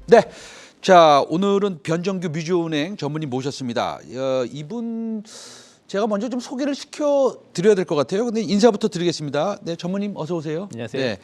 네. 자, 오늘은 변정규 뮤지오은행 전문인 모셨습니다. 이분 제가 먼저 좀 소개를 시켜 드려야 될 것 같아요. 근데 인사부터 드리겠습니다. 네, 전문님 어서 오세요. 안녕하세요. 네.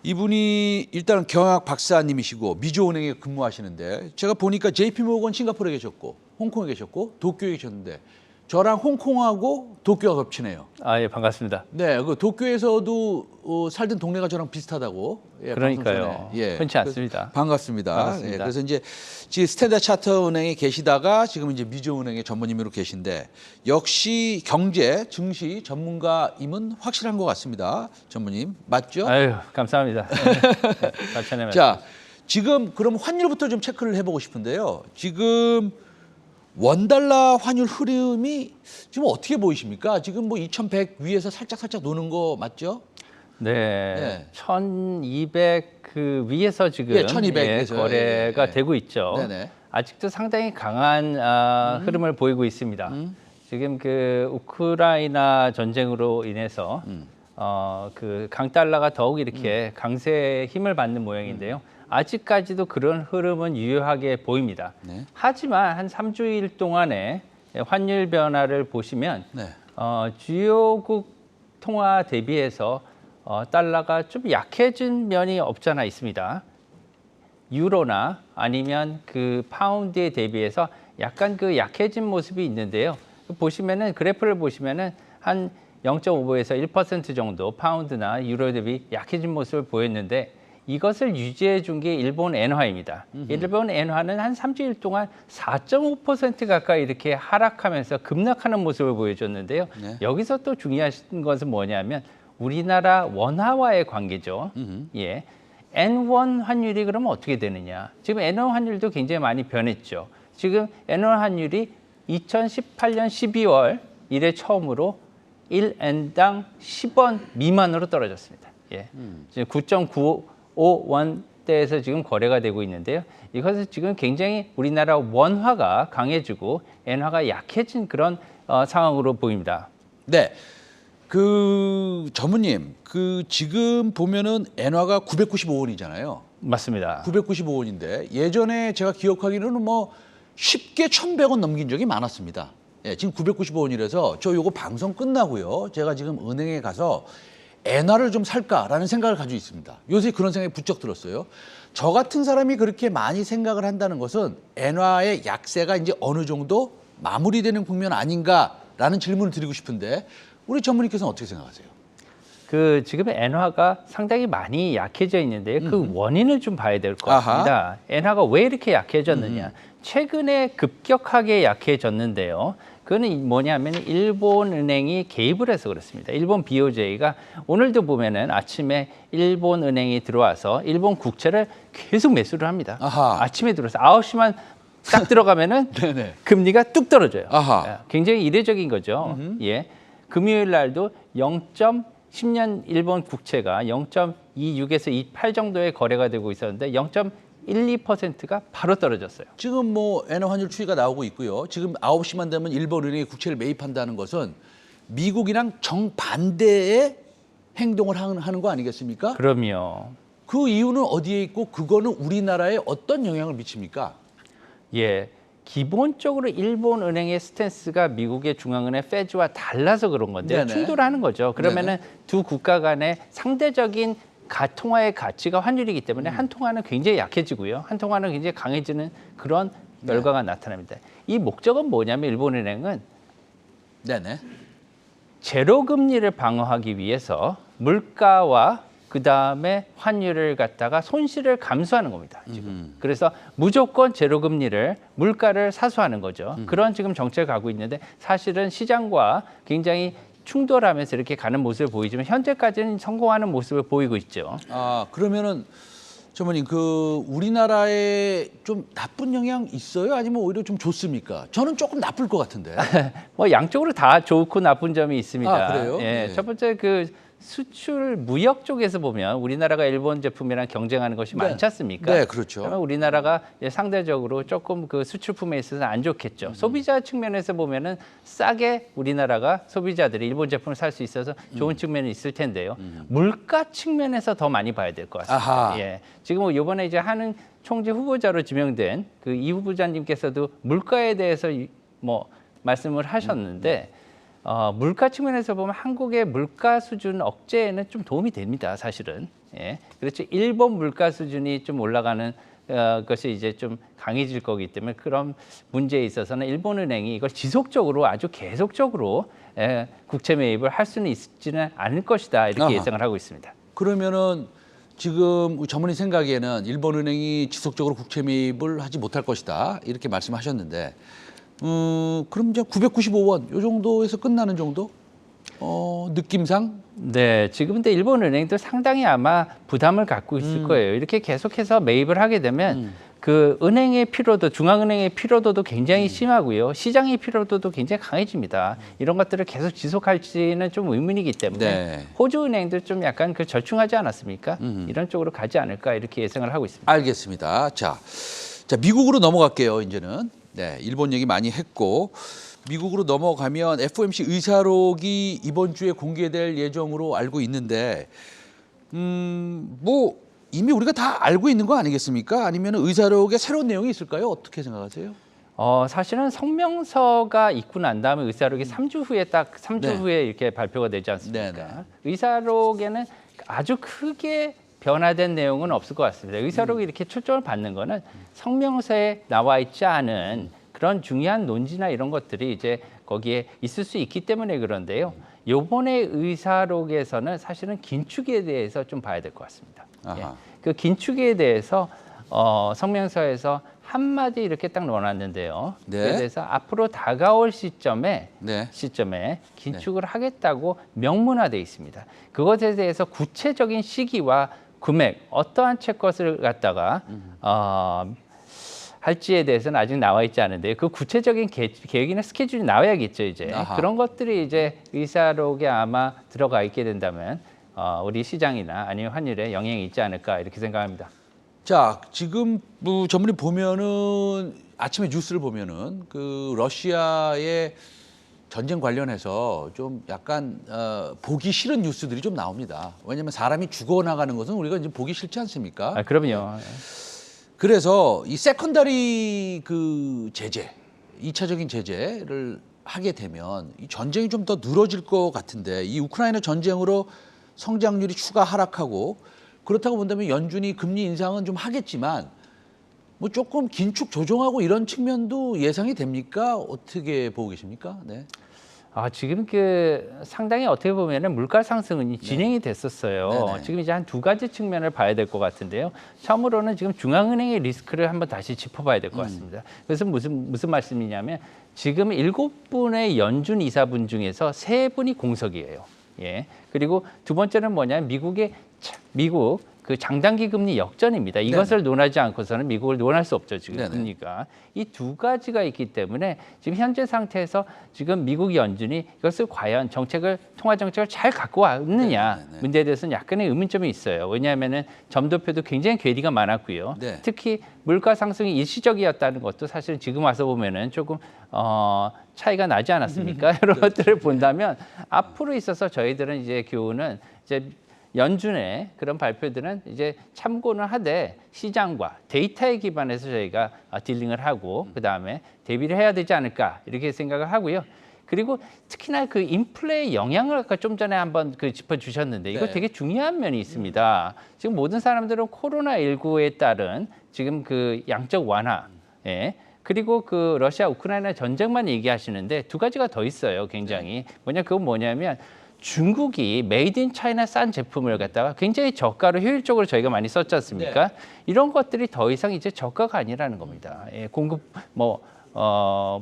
이분이 일단은 경영학 박사님이시고 뮤지오은행에 근무하시는데 제가 보니까 JP모건 싱가포르에 계셨고 홍콩에 계셨고 도쿄에 계셨는데 저랑 홍콩하고 도쿄가 겹치네요. 아, 예, 반갑습니다. 네, 그 도쿄에서도 살던 동네가 저랑 비슷하다고. 예, 그러니까요. 방송 전에. 흔치 않습니다. 반갑습니다. 반갑습니다. 예, 그래서 이제 지금 스탠다드 차터 은행에 계시다가 지금 이제 뮤지오은행의 전문임으로 계신데 역시 경제, 증시 전문가임은 확실한 것 같습니다. 전문님 맞죠? 아유, 감사합니다. 네, 과찬의 말씀. 자, 지금 그럼 환율부터 좀 체크를 해보고 싶은데요. 지금 원달러 환율 흐름이 지금 어떻게 보이십니까? 지금 뭐 2,100 위에서 살짝 노는 거 맞죠? 네, 네. 1,200 그 위에서 지금 예, 1200 에서, 거래가 예. 되고 있죠. 네네. 아직도 상당히 강한 흐름을 보이고 있습니다. 지금 그 우크라이나 전쟁으로 인해서 그 강달러가 더욱 이렇게 강세의 힘을 받는 모양인데요. 아직까지도 그런 흐름은 유효하게 보입니다. 네. 하지만 한 3주일 동안의 환율 변화를 보시면 네. 주요국 통화 대비해서 달러가 좀 약해진 면이 없잖아 있습니다. 유로나 아니면 그 파운드에 대비해서 약간 그 약해진 모습이 있는데요. 보시면은 그래프를 보시면은 한 0.5에서 1% 정도 파운드나 유로 대비 약해진 모습을 보였는데 이것을 유지해 준 게 일본 엔화입니다. 일본 엔화는 한 3주일 동안 4.5% 가까이 이렇게 하락하면서 급락하는 모습을 보여줬는데요. 네. 여기서 또 중요한 것은 뭐냐면 우리나라 원화와의 관계죠. 예. N1 환율이 그러면 어떻게 되느냐? 지금 N1 환율도 굉장히 많이 변했죠. 지금 N1 환율이 2018년 12월 이래 처음으로 1N당 10원 미만으로 떨어졌습니다. 예. 지금 9.95원대에서 지금 거래가 되고 있는데요. 이것은 지금 굉장히 우리나라 원화가 강해지고 엔화가 약해진 그런 상황으로 보입니다. 네. 그 전무님, 그 지금 보면은 엔화가 995원이잖아요. 맞습니다. 995원인데 예전에 제가 기억하기로는 뭐 쉽게 1,100원 넘긴 적이 많았습니다. 예, 지금 995원이라서 저 요거 방송 끝나고요. 제가 지금 은행에 가서 엔화를 좀 살까라는 생각을 가지고 있습니다. 요새 그런 생각이 부쩍 들었어요. 저 같은 사람이 그렇게 많이 생각을 한다는 것은 엔화의 약세가 이제 어느 정도 마무리되는 국면 아닌가라는 질문을 드리고 싶은데 우리 전문의께서는 어떻게 생각하세요? 그 지금 엔화가 상당히 많이 약해져 있는데요. 그 원인을 좀 봐야 될 것 같습니다. 엔화가 왜 이렇게 약해졌느냐? 최근에 급격하게 약해졌는데요. 그거는 뭐냐면 일본 은행이 개입을 해서 그렇습니다. 일본 BOJ가 오늘도 보면은 아침에 일본 은행이 들어와서 일본 국채를 계속 매수를 합니다. 아하. 아침에 들어와서 9시만 딱 들어가면은 네네. 금리가 뚝 떨어져요. 아하. 예, 굉장히 이례적인 거죠. 예. 금요일 날도 10년 일본 국채가 0.26에서 28 정도의 거래가 되고 있었는데 0.12%가 바로 떨어졌어요. 지금 뭐 엔화 환율 추이가 나오고 있고요. 지금 9시만 되면 일본 은행이 국채를 매입한다는 것은 미국이랑 정반대의 행동을 하는 거 아니겠습니까? 그럼요. 그 이유는 어디에 있고 그거는 우리나라에 어떤 영향을 미칩니까? 예. 기본적으로 일본 은행의 스탠스가 미국의 중앙은행 페드와 달라서 그런 건데요. 네네. 충돌하는 거죠. 그러면은 두 국가 간의 상대적인 통화의 가치가 환율이기 때문에 한 통화는 굉장히 약해지고요. 한 통화는 굉장히 강해지는 그런 결과가 나타납니다. 이 목적은 뭐냐면 일본 은행은 네네. 제로 금리를 방어하기 위해서 물가와 그다음에 환율을 갖다가 손실을 감수하는 겁니다. 지금. 그래서 무조건 제로 금리를 물가를 사수하는 거죠. 그런 지금 정책을 가고 있는데 사실은 시장과 굉장히 충돌하면서 이렇게 가는 모습을 보이지만 현재까지는 성공하는 모습을 보이고 있죠. 아, 그러면은 전무님 그 우리나라에 좀 나쁜 영향 있어요? 아니면 오히려 좀 좋습니까? 저는 조금 나쁠 것 같은데. 뭐 양쪽으로 다 좋고 나쁜 점이 있습니다. 아, 그래요? 예, 네. 첫 번째 그 수출 무역 쪽에서 보면 우리나라가 일본 제품이랑 경쟁하는 것이 네. 많지 않습니까? 네, 그렇죠. 그러면 우리나라가 이제 상대적으로 조금 그 수출품에 있어서 안 좋겠죠. 소비자 측면에서 보면은 싸게 우리나라가 소비자들이 일본 제품을 살 수 있어서 좋은 측면이 있을 텐데요. 물가 측면에서 더 많이 봐야 될 것 같습니다. 아하. 예. 지금 이번에 이제 한은 총재 후보자로 지명된 그 이 후보자님께서도 물가에 대해서 뭐 말씀을 하셨는데. 물가 측면에서 보면 한국의 물가 수준 억제에는 좀 도움이 됩니다, 사실은. 예. 그렇죠. 일본 물가 수준이 좀 올라가는 것이 이제 좀 강해질 거기 때문에 그런 문제에 있어서는 일본은행이 이걸 지속적으로 아주 계속적으로 국채 매입을 할 수는 있지는 않을 것이다 이렇게 아하. 예상을 하고 있습니다. 그러면은 지금 우리 전문의 생각에는 일본은행이 지속적으로 국채 매입을 하지 못할 것이다 이렇게 말씀하셨는데 그럼 이제 995원 요 정도에서 끝나는 정도? 느낌상? 네, 지금 근데 일본 은행도 상당히 아마 부담을 갖고 있을 거예요. 이렇게 계속해서 매입을 하게 되면 그 은행의 피로도, 중앙은행의 피로도도 굉장히 심하고요. 시장의 피로도도 굉장히 강해집니다. 이런 것들을 계속 지속할지는 좀 의문이기 때문에 네. 호주 은행도 좀 약간 그 절충하지 않았습니까? 이런 쪽으로 가지 않을까 이렇게 예상을 하고 있습니다. 알겠습니다. 자, 미국으로 넘어갈게요. 이제는 네, 일본 얘기 많이 했고 미국으로 넘어가면 FOMC 의사록이 이번 주에 공개될 예정으로 알고 있는데 뭐 이미 우리가 다 알고 있는 거 아니겠습니까? 아니면 의사록에 새로운 내용이 있을까요? 어떻게 생각하세요? 사실은 성명서가 있고 난 다음에 의사록이 3주 후에 딱 3주 네. 후에 이렇게 발표가 되지 않습니까? 네, 네. 의사록에는 아주 크게 변화된 내용은 없을 것 같습니다. 의사록이 이렇게 초점을 받는 거는 성명서에 나와 있지 않은 그런 중요한 논지나 이런 것들이 이제 거기에 있을 수 있기 때문에 그런데요. 요번에 의사록에서는 사실은 긴축에 대해서 좀 봐야 될 것 같습니다. 예. 아하. 그 긴축에 대해서 성명서에서 한마디 이렇게 딱 넣어놨는데요. 네. 그에 대해서 앞으로 다가올 시점에 네. 긴축을 하겠다고 명문화돼 있습니다. 그것에 대해서 구체적인 시기와 금액, 어떠한 채권을 갖다가 할지에 대해서는 아직 나와 있지 않은데 그 구체적인 계획이나 스케줄이 나와야겠죠 이제. 아하. 그런 것들이 이제 의사록에 아마 들어가 있게 된다면 우리 시장이나 아니면 환율에 영향이 있지 않을까 이렇게 생각합니다. 자, 지금 뭐 전문의 보면은 아침에 뉴스를 보면은 그 러시아의 전쟁 관련해서 좀 약간 보기 싫은 뉴스들이 좀 나옵니다. 왜냐하면 사람이 죽어나가는 것은 우리가 이제 보기 싫지 않습니까? 그럼요. 그래서 이 세컨더리 그 제재, 2차적인 제재를 하게 되면 이 전쟁이 좀 더 늘어질 것 같은데 이 우크라이나 전쟁으로 성장률이 추가 하락하고 그렇다고 본다면 연준이 금리 인상은 좀 하겠지만 뭐 조금 긴축 조정하고 이런 측면도 예상이 됩니까? 어떻게 보고 계십니까? 네. 지금 그 상당히 어떻게 보면은 물가 상승은 진행이 됐었어요. 네네. 지금 이제 한 두 가지 측면을 봐야 될 것 같은데요. 처음으로는 지금 중앙은행의 리스크를 한번 다시 짚어봐야 될 것 같습니다. 그래서 무슨 말씀이냐면 지금 7분의 연준 이사분 중에서 3분이 공석이에요. 예. 그리고 두 번째는 뭐냐면 미국 그 장단기 금리 역전입니다. 이것을 논하지 않고서는 미국을 논할 수 없죠, 지금 네네. 금리가. 이 두 가지가 있기 때문에 지금 현재 상태에서 지금 미국 연준이 이것을 과연 통화 정책을 잘 갖고 왔느냐 네네네. 문제에 대해서는 약간의 의문점이 있어요. 왜냐하면은 점도표도 굉장히 괴리가 많았고요. 네. 특히 물가 상승이 일시적이었다는 것도 사실 지금 와서 보면은 조금 차이가 나지 않았습니까? 이런 것들을 본다면 앞으로 있어서 저희들은 이제 교훈은 이제 연준의 그런 발표들은 이제 참고는 하되 시장과 데이터에 기반해서 저희가 딜링을 하고 그다음에 대비를 해야 되지 않을까 이렇게 생각을 하고요. 그리고 특히나 그 인플레의 영향을 아까 좀 전에 한번 그 짚어주셨는데 이거 네. 되게 중요한 면이 있습니다. 지금 모든 사람들은 코로나19에 따른 지금 그 양적 완화, 그리고 그 러시아 우크라이나 전쟁만 얘기하시는데 두 가지가 더 있어요. 굉장히 그건 뭐냐면 중국이 메이드 인 차이나 싼 제품을 갖다가 굉장히 저가로 효율적으로 저희가 많이 썼지 않습니까? 네. 이런 것들이 더 이상 이제 저가가 아니라는 겁니다. 공급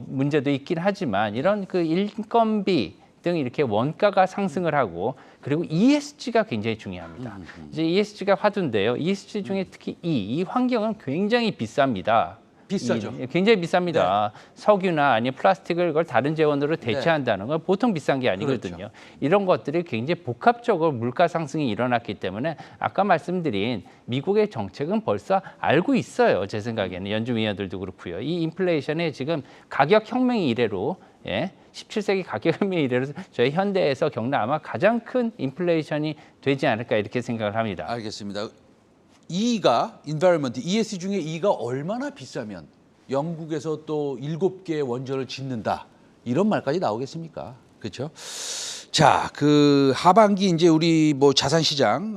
문제도 있긴 하지만 이런 그 인건비 등 이렇게 원가가 상승을 하고 그리고 ESG가 굉장히 중요합니다. 이제 ESG가 화두인데요. ESG 중에 특히 이 환경은 굉장히 비쌉니다. 비싸죠. 굉장히 비쌉니다. 석유나 아니 플라스틱을 그걸 다른 재원으로 대체한다는 건 보통 비싼 게 아니거든요. 그렇죠. 이런 것들이 굉장히 복합적으로 물가 상승이 일어났기 때문에 아까 말씀드린 미국의 정책은 벌써 알고 있어요. 제 생각에는 연준위원들도 그렇고요. 이 인플레이션의 지금 가격 혁명의 이래로 17세기 가격혁명 이래로 저희 현대에서 겪는 아마 가장 큰 인플레이션이 되지 않을까 이렇게 생각을 합니다. 알겠습니다. E가 environment, ES 중에 E가 얼마나 비싸면 영국에서 또 7개의 원전을 짓는다 이런 말까지 나오겠습니까? 그렇죠? 자, 그 하반기 이제 우리 뭐 자산 시장,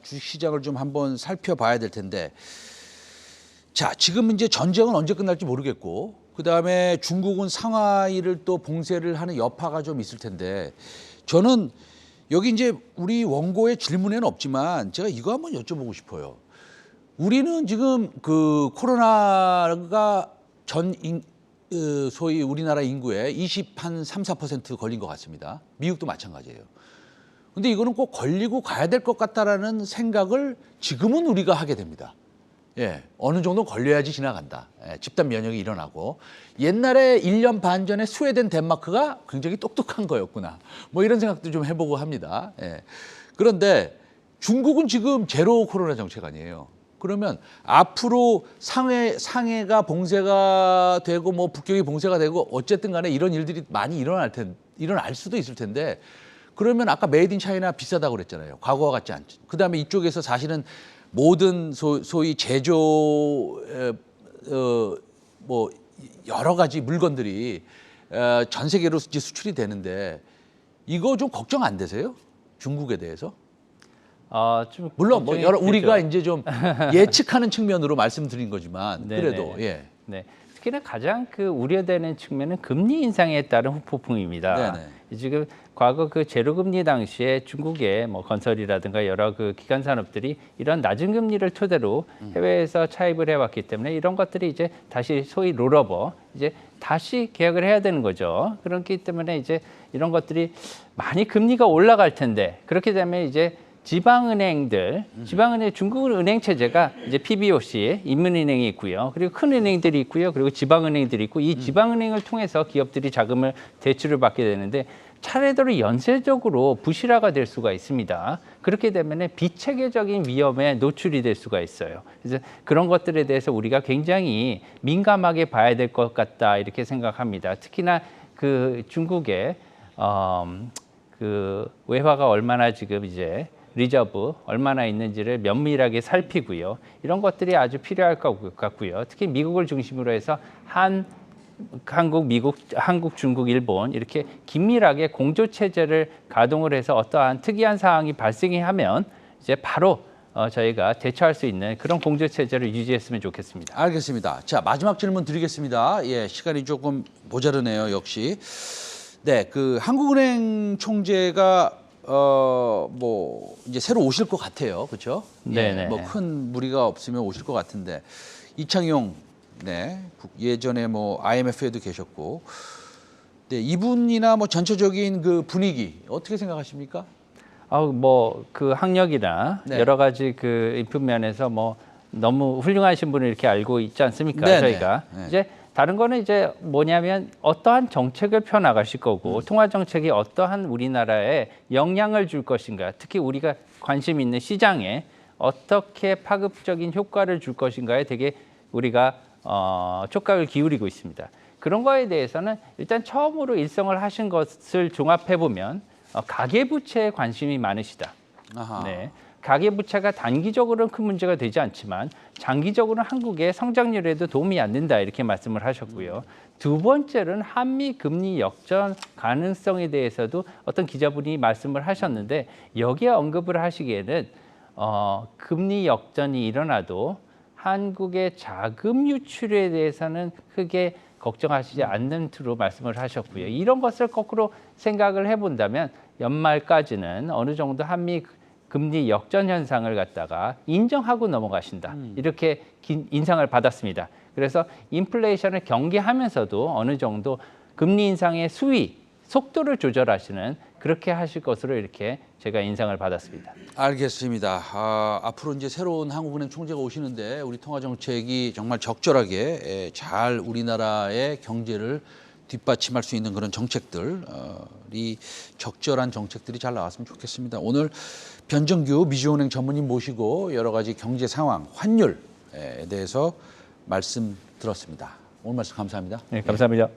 주식 시장을 좀 한번 살펴봐야 될 텐데, 자, 지금 이제 전쟁은 언제 끝날지 모르겠고, 그 다음에 중국은 상하이를 또 봉쇄를 하는 여파가 좀 있을 텐데, 저는 여기 이제 우리 원고의 질문에는 없지만 제가 이거 한번 여쭤보고 싶어요. 우리는 지금 그 코로나가 소위 우리나라 인구의 3~4% 걸린 것 같습니다. 미국도 마찬가지예요. 근데 이거는 꼭 걸리고 가야 될 것 같다라는 생각을 지금은 우리가 하게 됩니다. 예, 어느 정도 걸려야지 지나간다. 집단 면역이 일어나고 옛날에 1년 반 전에 스웨덴, 덴마크가 굉장히 똑똑한 거였구나. 뭐 이런 생각도 좀 해보고 합니다. 그런데 중국은 지금 제로 코로나 정책 아니에요. 그러면 앞으로 상해가 봉쇄가 되고 뭐 북경이 봉쇄가 되고 어쨌든 간에 이런 일들이 많이 일어날 수도 있을 텐데 그러면 아까 메이드 인 차이나 비싸다고 그랬잖아요. 과거와 같지 않죠. 그다음에 이쪽에서 사실은 모든 소위 제조 뭐 여러 가지 물건들이 전 세계로 이제 수출이 되는데 이거 좀 걱정 안 되세요? 중국에 대해서? 좀 물론 뭐 여러 되죠. 우리가 이제 좀 예측하는 측면으로 말씀드린 거지만 그래도 예. 네. 특히나 가장 그 우려되는 측면은 금리 인상에 따른 후폭풍입니다. 지금 과거 그 제로금리 당시에 중국의 뭐 건설이라든가 여러 그 기간 산업들이 이런 낮은 금리를 토대로 해외에서 차입을 해왔기 때문에 이런 것들이 이제 다시 소위 롤오버 이제 다시 계약을 해야 되는 거죠. 그렇기 때문에 이제 이런 것들이 많이 금리가 올라갈 텐데 그렇게 되면 이제 지방은행들, 중국은 은행 체제가 이제 PBOC, 인민은행이 있고요. 그리고 큰 은행들이 있고요. 그리고 지방은행들이 있고 이 지방은행을 통해서 기업들이 자금을 대출을 받게 되는데 차례대로 연쇄적으로 부실화가 될 수가 있습니다. 그렇게 되면 비체계적인 위험에 노출이 될 수가 있어요. 그래서 그런 것들에 대해서 우리가 굉장히 민감하게 봐야 될 것 같다 이렇게 생각합니다. 특히나 그 중국의 그 외화가 얼마나 지금 이제 리저브 얼마나 있는지를 면밀하게 살피고요. 이런 것들이 아주 필요할 것 같고요. 특히 미국을 중심으로 해서 한국, 미국, 한국, 중국, 일본 이렇게 긴밀하게 공조 체제를 가동을 해서 어떠한 특이한 사항이 발생하면 이제 바로 저희가 대처할 수 있는 그런 공조 체제를 유지했으면 좋겠습니다. 알겠습니다. 자, 마지막 질문 드리겠습니다. 예, 시간이 조금 모자르네요, 역시. 네, 그 한국은행 총재가 뭐 이제 새로 오실 것 같아요, 그렇죠? 네, 뭐 큰 무리가 없으면 오실 것 같은데 이창용, 네, 예전에 뭐 IMF에도 계셨고, 네, 이분이나 뭐 전체적인 그 분위기 어떻게 생각하십니까? 뭐 그 학력이나 네. 여러 가지 그 인품 면에서 뭐 너무 훌륭하신 분을 이렇게 알고 있지 않습니까? 네네. 저희가 네. 이제 다른 거는 이제 뭐냐면 어떠한 정책을 펴 나가실 거고 통화 정책이 어떠한 우리나라에 영향을 줄 것인가, 특히 우리가 관심 있는 시장에 어떻게 파급적인 효과를 줄 것인가에 되게 우리가 촉각을 기울이고 있습니다. 그런 거에 대해서는 일단 처음으로 일성을 하신 것을 종합해 보면 가계부채에 관심이 많으시다. 아하. 네. 가계부채가 단기적으로는 큰 문제가 되지 않지만 장기적으로는 한국의 성장률에도 도움이 안 된다 이렇게 말씀을 하셨고요. 두 번째는 한미 금리 역전 가능성에 대해서도 어떤 기자분이 말씀을 하셨는데 여기에 언급을 하시기에는 금리 역전이 일어나도 한국의 자금 유출에 대해서는 크게 걱정하시지 않는 투로 말씀을 하셨고요. 이런 것을 거꾸로 생각을 해본다면 연말까지는 어느 정도 한미 금리 역전 현상을 갖다가 인정하고 넘어가신다. 이렇게 인상을 받았습니다. 그래서 인플레이션을 경계하면서도 어느 정도 금리 인상의 수위, 속도를 조절하시는 그렇게 하실 것으로 이렇게 제가 인상을 받았습니다. 알겠습니다. 앞으로 이제 새로운 한국은행 총재가 오시는데 우리 통화 정책이 정말 적절하게 잘 우리나라의 경제를 뒷받침할 수 있는 그런 정책들이 적절한 정책들이 잘 나왔으면 좋겠습니다. 오늘 변정규 미주은행 전문인 모시고 여러 가지 경제 상황, 환율에 대해서 말씀 들었습니다. 오늘 말씀 감사합니다. 네, 감사합니다.